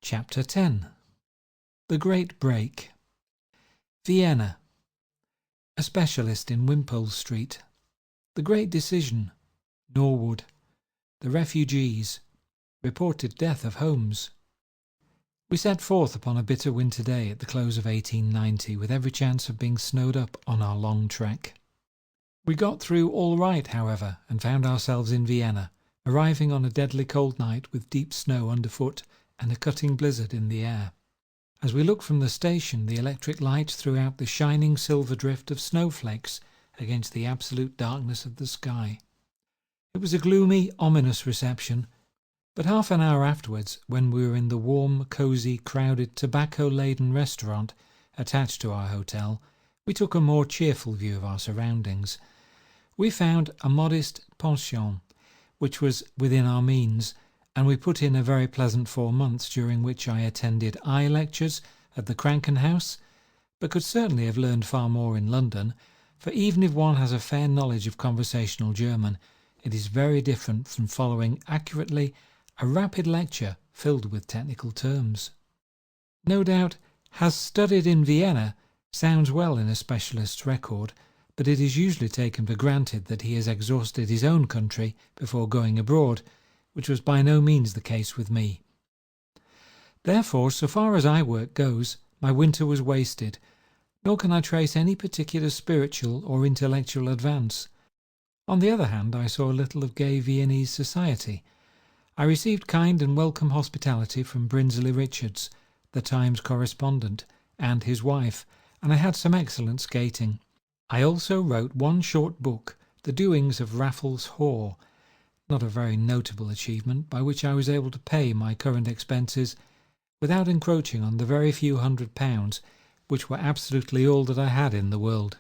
Chapter 10. The Great Break. Vienna. A specialist in Wimpole Street. The Great Decision. Norwood. The Refugees. Reported death of Holmes. We set forth upon a bitter winter day at the close of 1890, with every chance of being snowed up on our long trek. We got through all right, however, and found ourselves in Vienna, arriving on a deadly cold night with deep snow underfoot and a cutting blizzard in the air. As we looked from the station, the electric lights threw out the shining silver drift of snowflakes against the absolute darkness of the sky. It was a gloomy, ominous reception, but half an hour afterwards, when we were in the warm, cosy, crowded, tobacco-laden restaurant attached to our hotel, we took a more cheerful view of our surroundings. We found a modest pension, which was within our means, and we put in a very pleasant 4 months, during which I attended eye lectures at the Krankenhaus, but could certainly have learned far more in London, for even if one has a fair knowledge of conversational German, it is very different from following accurately a rapid lecture filled with technical terms. No doubt, "has studied in Vienna" sounds well in a specialist's record, but it is usually taken for granted that he has exhausted his own country before going abroad, which was by no means the case with me. Therefore, so far as eye work goes, my winter was wasted, nor can I trace any particular spiritual or intellectual advance. On the other hand, I saw a little of gay Viennese society. I received kind and welcome hospitality from Brinsley Richards, the Times correspondent, and his wife, and I had some excellent skating. I also wrote one short book, The Doings of Raffles Haw, not a very notable achievement, by which I was able to pay my current expenses without encroaching on the very few £100 which were absolutely all that I had in the world.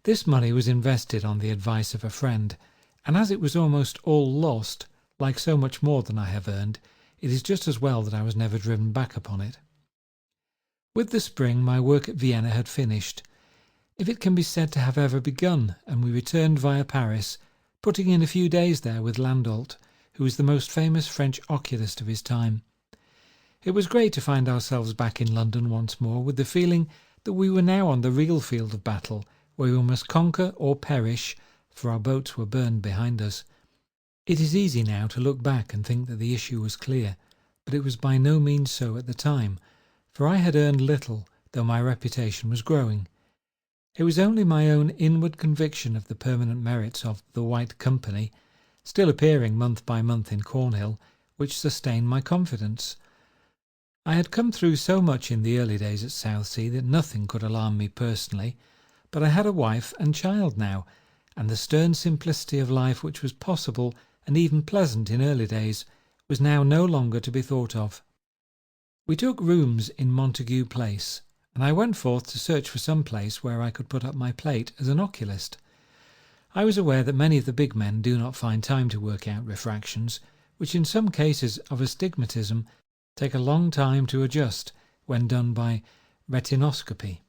This money was invested on the advice of a friend, and as it was almost all lost, like so much more than I have earned, it is just as well that I was never driven back upon it. With the spring my work at Vienna had finished, if it can be said to have ever begun, and we returned via Paris, putting in a few days there with Landolt, who was the most famous French oculist of his time. It was great to find ourselves back in London once more, with the feeling that we were now on the real field of battle, where we must conquer or perish, for our boats were burned behind us. It is easy now to look back and think that the issue was clear, but it was by no means so at the time, for I had earned little, though my reputation was growing. It was only my own inward conviction of the permanent merits of the White Company, still appearing month by month in Cornhill, which sustained my confidence. I had come through so much in the early days at Southsea that nothing could alarm me personally, but I had a wife and child now, and the stern simplicity of life which was possible and even pleasant in early days was now no longer to be thought of. We took rooms in Montague Place, and I went forth to search for some place where I could put up my plate as an oculist. I was aware that many of the big men do not find time to work out refractions, which in some cases of astigmatism take a long time to adjust when done by retinoscopy.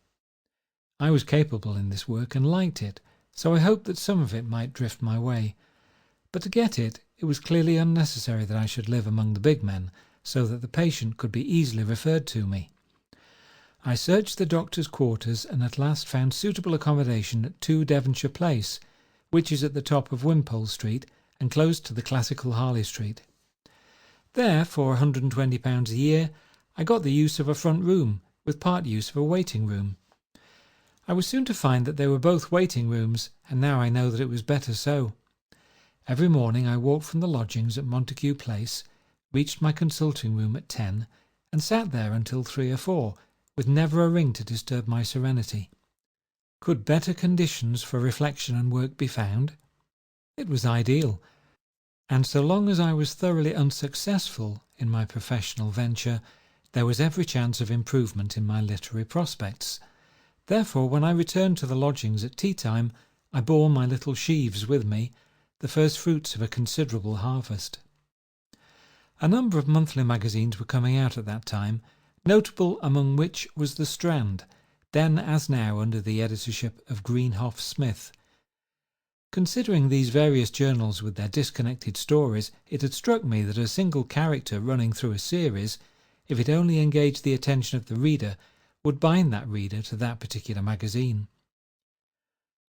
I was capable in this work and liked it, so I hoped that some of it might drift my way. But to get it, it was clearly unnecessary that I should live among the big men, so that the patient could be easily referred to me. I searched the doctor's quarters and at last found suitable accommodation at 2 Devonshire Place, which is at the top of Wimpole Street and close to the classical Harley Street. There, for £120 a year, I got the use of a front room, with part use of a waiting room. I was soon to find that they were both waiting rooms, and now I know that it was better so. Every morning I walked from the lodgings at Montague Place, reached my consulting room at 10, and sat there until 3 or 4, with never a ring to disturb my serenity. Could better conditions for reflection and work be found? It was ideal, and so long as I was thoroughly unsuccessful in my professional venture, there was every chance of improvement in my literary prospects. Therefore, when I returned to the lodgings at tea-time, I bore my little sheaves with me, the first fruits of a considerable harvest. A number of monthly magazines were coming out at that time, notable among which was The Strand, then as now under the editorship of Greenhoff Smith. Considering these various journals with their disconnected stories, it had struck me that a single character running through a series if it only engaged the attention of the reader, would bind that reader to that particular magazine.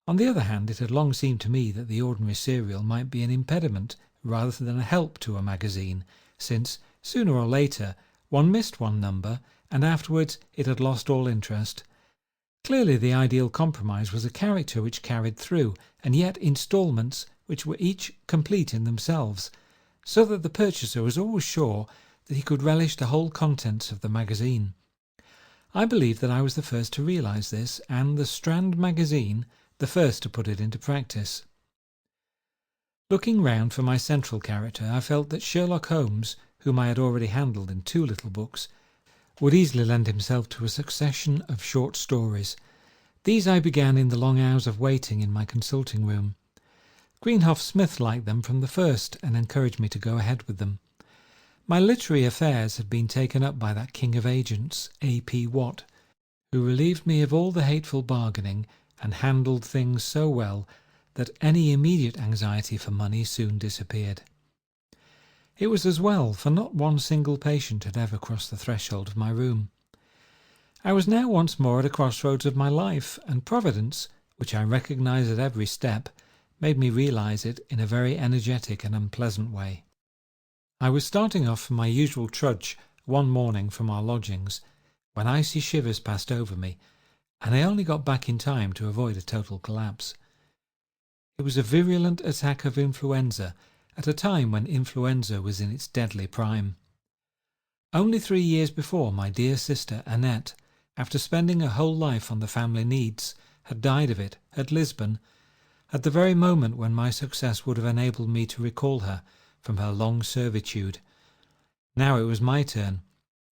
On the other hand, it had long seemed to me that the ordinary serial might be an impediment rather than a help to a magazine, since, sooner or later, one missed one number, and afterwards it had lost all interest. Clearly the ideal compromise was a character which carried through, and yet instalments which were each complete in themselves, so that the purchaser was always sure that he could relish the whole contents of the magazine. I believe that I was the first to realize this, and the Strand magazine the first to put it into practice. Looking round for my central character, I felt that Sherlock Holmes, whom I had already handled in 2 little books, would easily lend himself to a succession of short stories. These I began in the long hours of waiting in my consulting room. Greenhoff Smith liked them from the first and encouraged me to go ahead with them. My literary affairs had been taken up by that king of agents, A.P. Watt, who relieved me of all the hateful bargaining and handled things so well that any immediate anxiety for money soon disappeared. It was as well, for not one single patient had ever crossed the threshold of my room. I was now once more at a crossroads of my life, and Providence, which I recognised at every step, made me realise it in a very energetic and unpleasant way. I was starting off from my usual trudge one morning from our lodgings, when icy shivers passed over me, and I only got back in time to avoid a total collapse. It was a virulent attack of influenza, at a time when influenza was in its deadly prime. Only 3 years before, my dear sister Annette, after spending her whole life on the family needs, had died of it at Lisbon, at the very moment when my success would have enabled me to recall her from her long servitude. Now it was my turn,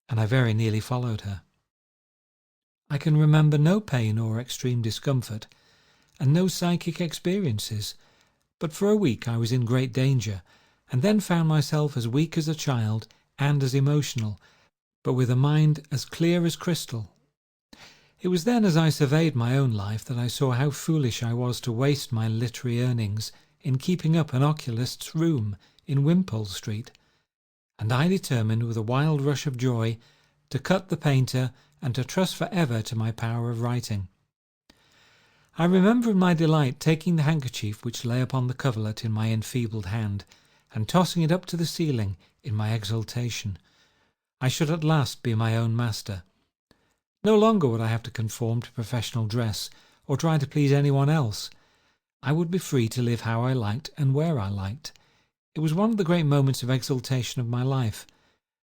and I very nearly followed her. I can remember no pain or extreme discomfort, and no psychic experiences, but for a week I was in great danger, and then found myself as weak as a child and as emotional, but with a mind as clear as crystal. It was then, as I surveyed my own life, that I saw how foolish I was to waste my literary earnings in keeping up an oculist's room in Wimpole Street, and I determined with a wild rush of joy to cut the painter and to trust for ever to my power of writing. I remember in my delight taking the handkerchief which lay upon the coverlet in my enfeebled hand, and tossing it up to the ceiling in my exultation. I should at last be my own master. No longer would I have to conform to professional dress, or try to please anyone else. I would be free to live how I liked and where I liked. It was one of the great moments of exultation of my life.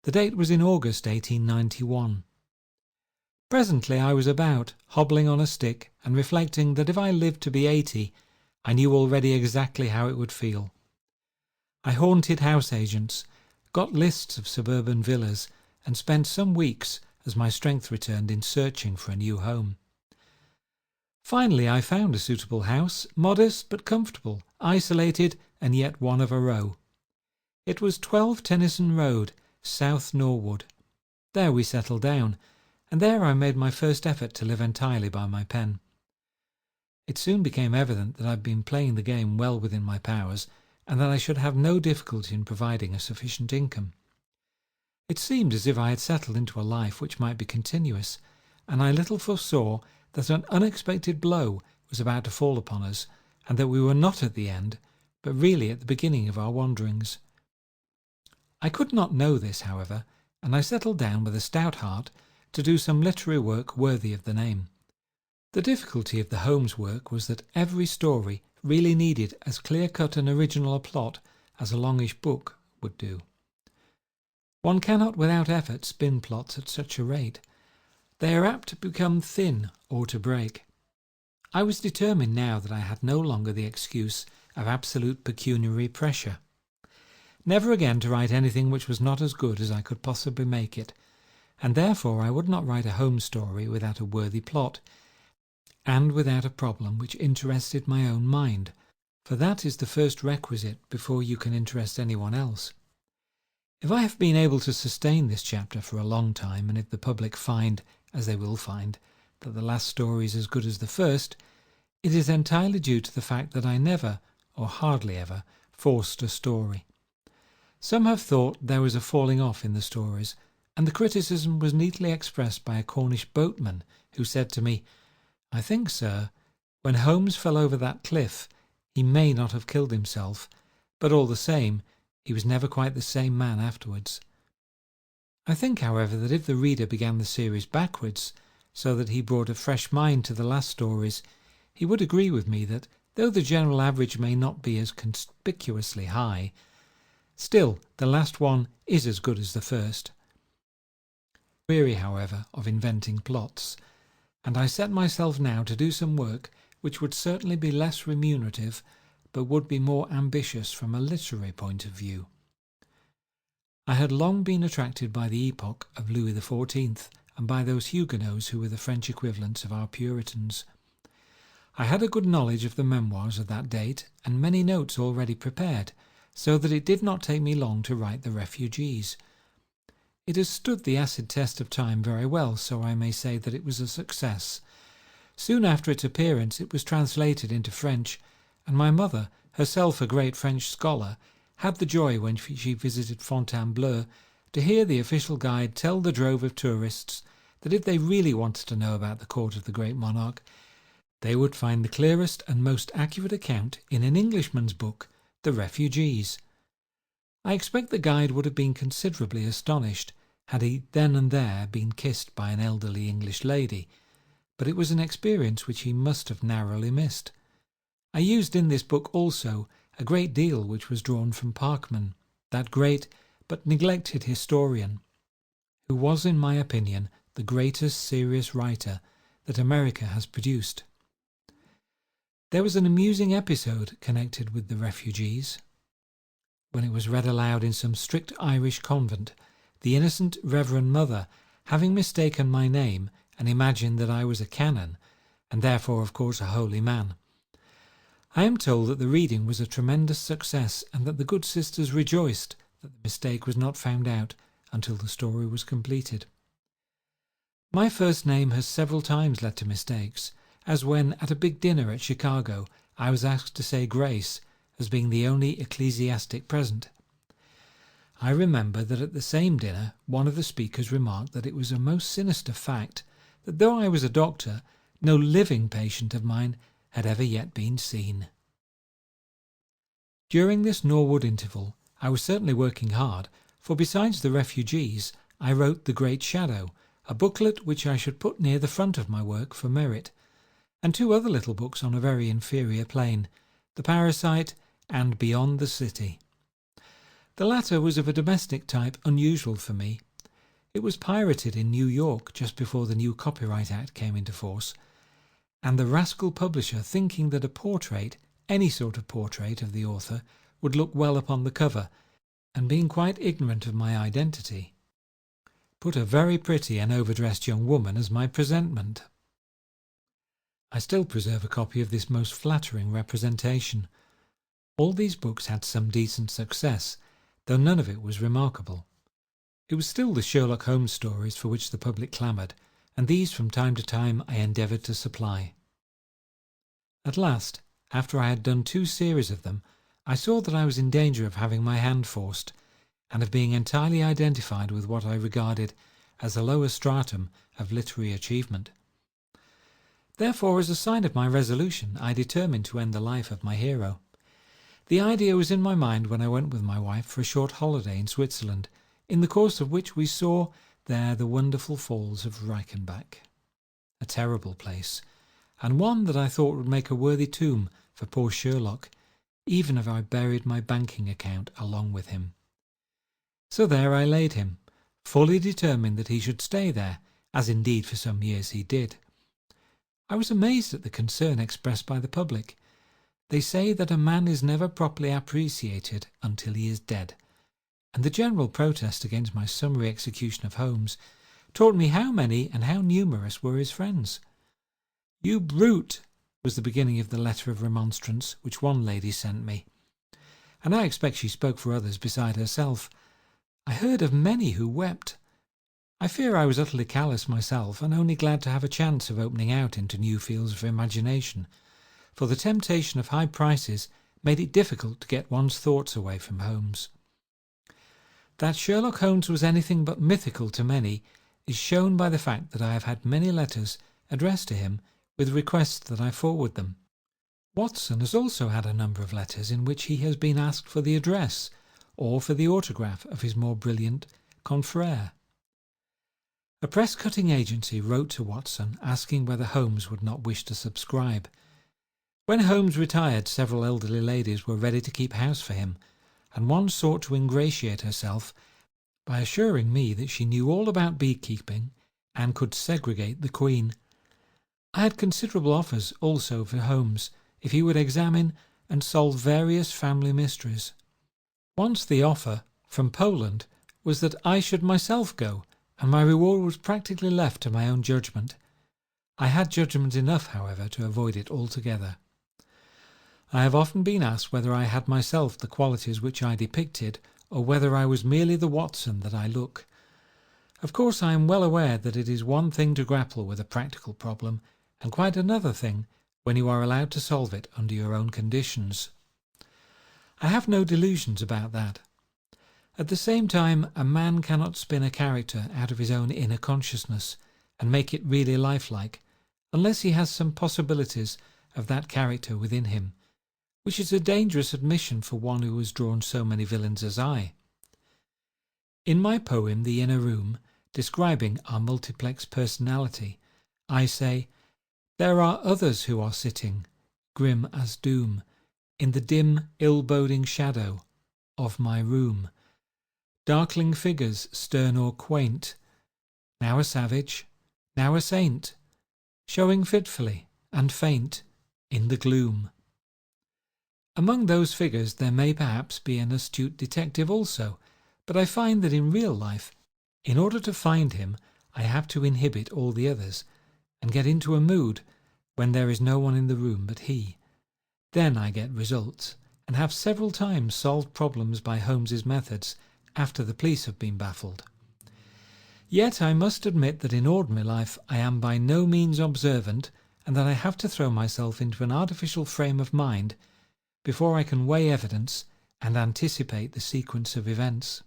The date was in August 1891. Presently I was about, hobbling on a stick, and reflecting that if I lived to be 80, I knew already exactly how it would feel. I haunted house agents, got lists of suburban villas, and spent some weeks, as my strength returned, in searching for a new home. Finally I found a suitable house, modest but comfortable, isolated and yet one of a row. It was 12 Tennyson Road, South Norwood. There we settled down, and there I made my first effort to live entirely by my pen. It soon became evident that I had been playing the game well within my powers, and that I should have no difficulty in providing a sufficient income. It seemed as if I had settled into a life which might be continuous, and I little foresaw that an unexpected blow was about to fall upon us, and that we were not at the end, but really at the beginning of our wanderings. I could not know this, however, and I settled down with a stout heart to do some literary work worthy of the name. The difficulty of the Holmes work was that every story really needed as clear-cut and original a plot as a longish book would do. One cannot without effort spin plots at such a rate. They are apt to become thin or to break. I was determined now that I had no longer the excuse of absolute pecuniary pressure. Never again to write anything which was not as good as I could possibly make it, and therefore I would not write a home story without a worthy plot, and without a problem which interested my own mind, for that is the first requisite before you can interest anyone else. If I have been able to sustain this chapter for a long time, and if the public find, as they will find, that the last story is as good as the first, it is entirely due to the fact that I never, or hardly ever, forced a story. Some have thought there was a falling off in the stories, and the criticism was neatly expressed by a Cornish boatman who said to me, "I think, sir, when Holmes fell over that cliff, he may not have killed himself, but all the same, he was never quite the same man afterwards." I think, however, that if the reader began the series backwards, so that he brought a fresh mind to the last stories, he would agree with me that, though the general average may not be as conspicuously high, still the last one is as good as the first. Weary, however, of inventing plots, and I set myself now to do some work which would certainly be less remunerative, but would be more ambitious from a literary point of view. I had long been attracted by the epoch of Louis XIV and by those Huguenots who were the French equivalents of our Puritans. I had a good knowledge of the memoirs of that date and many notes already prepared, so that it did not take me long to write The Refugees. It has stood the acid test of time very well, so I may say that it was a success. Soon after its appearance it was translated into French, and my mother, herself a great French scholar, had the joy when she visited Fontainebleau to hear the official guide tell the drove of tourists that if they really wanted to know about the court of the great monarch, they would find the clearest and most accurate account in an Englishman's book, The Refugees. I expect the guide would have been considerably astonished had he then and there been kissed by an elderly English lady, but it was an experience which he must have narrowly missed. I used in this book also a great deal which was drawn from Parkman, that great but neglected historian, who was, in my opinion, the greatest serious writer that America has produced. There was an amusing episode connected with The Refugees. When it was read aloud in some strict Irish convent, the innocent Reverend Mother, having mistaken my name and imagined that I was a canon, and therefore of course a holy man. I am told that the reading was a tremendous success and that the good sisters rejoiced that the mistake was not found out until the story was completed. My first name has several times led to mistakes, as when at a big dinner at Chicago I was asked to say grace as being the only ecclesiastic present. I remember that at the same dinner one of the speakers remarked that it was a most sinister fact that though I was a doctor, no living patient of mine had ever yet been seen. During this Norwood interval I was certainly working hard, for besides The Refugees I wrote The Great Shadow, a booklet which I should put near the front of my work for merit, and two other little books on a very inferior plane, The Parasite and Beyond the City. The latter was of a domestic type unusual for me. It was pirated in New York just before the new Copyright Act came into force, and the rascal publisher, thinking that a portrait, any sort of portrait of the author, would look well upon the cover, and being quite ignorant of my identity, put a very pretty and overdressed young woman as my presentment. I still preserve a copy of this most flattering representation. All these books had some decent success, though none of it was remarkable. It was still the Sherlock Holmes stories for which the public clamoured, and these from time to time I endeavoured to supply. At last, after I had done 2 series of them, I saw that I was in danger of having my hand forced, and of being entirely identified with what I regarded as the lower stratum of literary achievement. Therefore, as a sign of my resolution, I determined to end the life of my hero. The idea was in my mind when I went with my wife for a short holiday in Switzerland, in the course of which we saw there the wonderful falls of Reichenbach. A terrible place, and one that I thought would make a worthy tomb for poor Sherlock, even if I buried my banking account along with him. So there I laid him, fully determined that he should stay there, as indeed for some years he did. I was amazed at the concern expressed by the public. They say that a man is never properly appreciated until he is dead, and the general protest against my summary execution of Holmes taught me how many and how numerous were his friends. "You brute!" was the beginning of the letter of remonstrance which one lady sent me, and I expect she spoke for others beside herself. I heard of many who wept. I fear I was utterly callous myself, and only glad to have a chance of opening out into new fields of imagination, for the temptation of high prices made it difficult to get one's thoughts away from Holmes. That Sherlock Holmes was anything but mythical to many is shown by the fact that I have had many letters addressed to him with requests that I forward them. Watson has also had a number of letters in which he has been asked for the address or for the autograph of his more brilliant confrère. A press-cutting agency wrote to Watson asking whether Holmes would not wish to subscribe. When Holmes retired, several elderly ladies were ready to keep house for him, and one sought to ingratiate herself by assuring me that she knew all about beekeeping and could segregate the queen. I had considerable offers also for Holmes if he would examine and solve various family mysteries. Once the offer, from Poland, was that I should myself go, and my reward was practically left to my own judgment. I had judgment enough, however, to avoid it altogether. I have often been asked whether I had myself the qualities which I depicted, or whether I was merely the Watson that I look. Of course I am well aware that it is one thing to grapple with a practical problem, and quite another thing when you are allowed to solve it under your own conditions. I have no delusions about that. At the same time, a man cannot spin a character out of his own inner consciousness and make it really lifelike, unless he has some possibilities of that character within him, which is a dangerous admission for one who has drawn so many villains as I. In my poem The Inner Room, describing our multiplex personality, I say, "There are others who are sitting, grim as doom, in the dim, ill-boding shadow of my room. Darkling figures, stern or quaint, now a savage, now a saint, showing fitfully and faint in the gloom." Among those figures there may perhaps be an astute detective also, but I find that in real life, in order to find him, I have to inhibit all the others, and get into a mood when there is no one in the room but he. Then I get results, and have several times solved problems by Holmes's methods after the police have been baffled. Yet I must admit that in ordinary life I am by no means observant, and that I have to throw myself into an artificial frame of mind before I can weigh evidence and anticipate the sequence of events.